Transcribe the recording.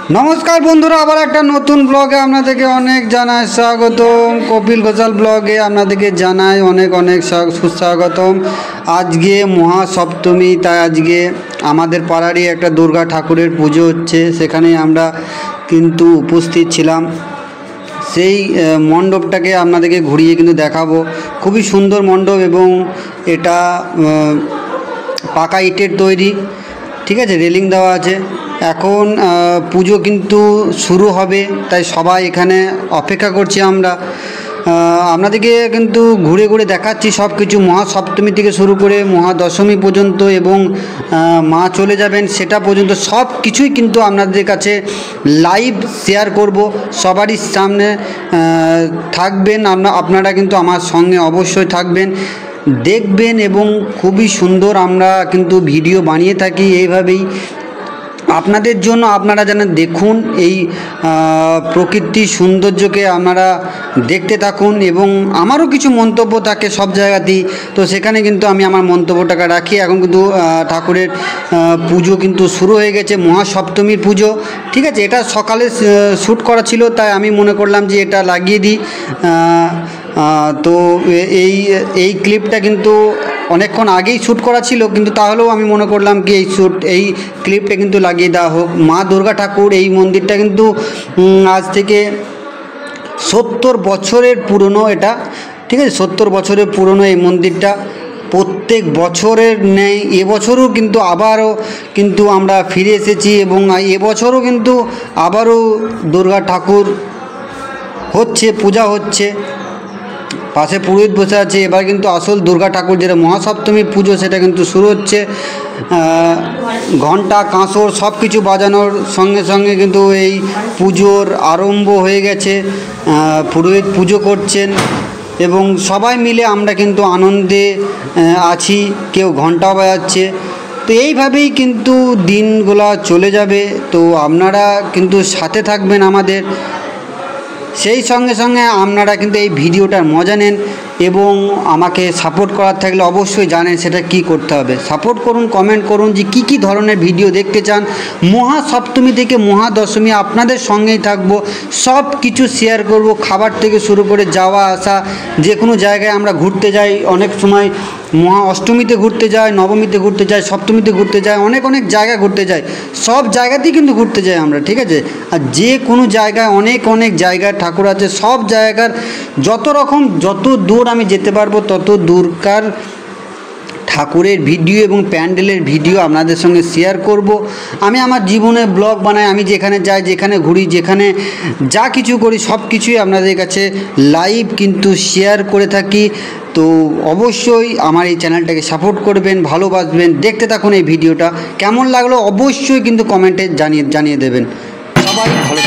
नमस्कार बंधुरा आबार एक नतून ब्लगे आपनादेरके अनेक जानाई स्वागतम। कपिल घोषाल ब्लगे आपनादेरके जानाई अनेक अनेक सुस्वागतम। आज के महासप्तमी ताई आज के आमादेर पाड़ारই एक दुर्गा ठाकुरेर पुजो होच्छे, सेखाने आमरा किन्तु उपस्थित छिलाम। সেই মণ্ডপটাকে আপনাদেরকে ঘুরিয়ে কিন্তু দেখাবো। খুবই সুন্দর মণ্ডপ এবং এটা পাকা ইটের তৈরি, ঠিক আছে, রেলিং দেওয়া আছে। এখন পুজো কিন্তু শুরু হবে, তাই সবাই এখানে অপেক্ষা করছি আমরা। আপনাদেরকে কিন্তু ঘুরে ঘুরে দেখাচ্ছি সব কিছু, মহাসপ্তমী থেকে শুরু করে মহাদশমী পর্যন্ত এবং মা চলে যাবেন সেটা পর্যন্ত সব কিছুই কিন্তু আপনাদের কাছে লাইভ শেয়ার করব। সবারই সামনে থাকবেন আপনারা, কিন্তু আমার সঙ্গে অবশ্যই থাকবেন, দেখবেন এবং খুবই সুন্দর আমরা কিন্তু ভিডিও বানিয়ে থাকি এইভাবেই আপনাদের জন্য। আপনারা যেন দেখুন এই প্রকৃতি সৌন্দর্যকে আপনারা দেখতে থাকুন এবং আমারও কিছু মন্তব্য থাকে সব জায়গাতেই, তো সেখানে কিন্তু আমি আমার মন্তব্যটাকে রাখি। এখন কিন্তু ঠাকুরের পুজো কিন্তু শুরু হয়ে গেছে, মহাসপ্তমীর পুজো, ঠিক আছে। এটা সকালে শ্যুট করা ছিল, তাই আমি মনে করলাম যে এটা লাগিয়ে দিই। তো এই ক্লিপটা কিন্তু অনেকক্ষণ আগেই শ্যুট করা ছিল, কিন্তু তাহলেও আমি মনে করলাম কি এই ক্লিপটা কিন্তু লাগিয়ে দেওয়া হোক। মা দুর্গা ঠাকুর এই মন্দিরটা কিন্তু আজ থেকে 70 বছরের পুরনো এটা, ঠিক আছে, 70 বছরের পুরনো এই মন্দিরটা। প্রত্যেক বছরের নেই এবছরও কিন্তু আবারও কিন্তু আমরা ফিরে এসেছি এবং এবছরও কিন্তু আবারও দুর্গা ঠাকুর হচ্ছে, পূজা হচ্ছে, পাশে পুরোহিত বসে আছে। এবার কিন্তু আসল দুর্গা ঠাকুর যেটা মহাসপ্তমী পুজো সেটা কিন্তু শুরু হচ্ছে। ঘণ্টা কাঁসর সব কিছু বাজানোর সঙ্গে সঙ্গে কিন্তু এই পুজোর আরম্ভ হয়ে গেছে। পুরোহিত পুজো করছেন এবং সবাই মিলে আমরা কিন্তু আনন্দে আছি, কেউ ঘণ্টা বাজাচ্ছে। তো এইভাবেই কিন্তু দিনগুলো চলে যাবে, তো আপনারা কিন্তু সাথে থাকবেন আমাদের। সেই সঙ্গে সঙ্গে আপনারা কিন্তু এই ভিডিওটার মজা নেন এবং আমাকে সাপোর্ট করার থাকলে অবশ্যই জানেন সেটা কি করতে হবে। সাপোর্ট করুন, কমেন্ট করুন যে কী ধরনের ভিডিও দেখতে চান। মহাসপ্তমী থেকে মহাদশমী আপনাদের সঙ্গেই থাকবো, সব কিছু শেয়ার করব। খাবার থেকে শুরু করে যাওয়া আসা, যে কোনো জায়গায় আমরা ঘুরতে যাই, অনেক সময় মহা অষ্টমীতে ঘুরতে যাই, নবমীতে ঘুরতে যাই, সপ্তমীতে ঘুরতে যাই, অনেক জায়গা ঘুরতে যাই, সব জায়গাতেই কিন্তু ঘুরতে যাই আমরা, ঠিক আছে। আর যে কোনো জায়গায় অনেক জায়গায় ঠাকুর আছে, সব জায়গার যত দূর আমি যেতে পারবো তত দূরকার ঠাকুরের ভিডিও এবং প্যান্ডেলের ভিডিও আপনাদের সঙ্গে শেয়ার করব। আমি আমার জীবনে ব্লগ বানাই, আমি যেখানে যাই, যেখানে ঘুরি, যেখানে যা কিছু করি সব কিছুই আপনাদের কাছে লাইভ কিন্তু শেয়ার করে থাকি। তো অবশ্যই আমার এই চ্যানেলটাকে সাপোর্ট করবেন, ভালোবাসবেন, দেখতে থাকুন এই ভিডিওটা। কেমন লাগলো অবশ্যই কিন্তু কমেন্টে জানিয়ে দেবেন। সবাই ভালো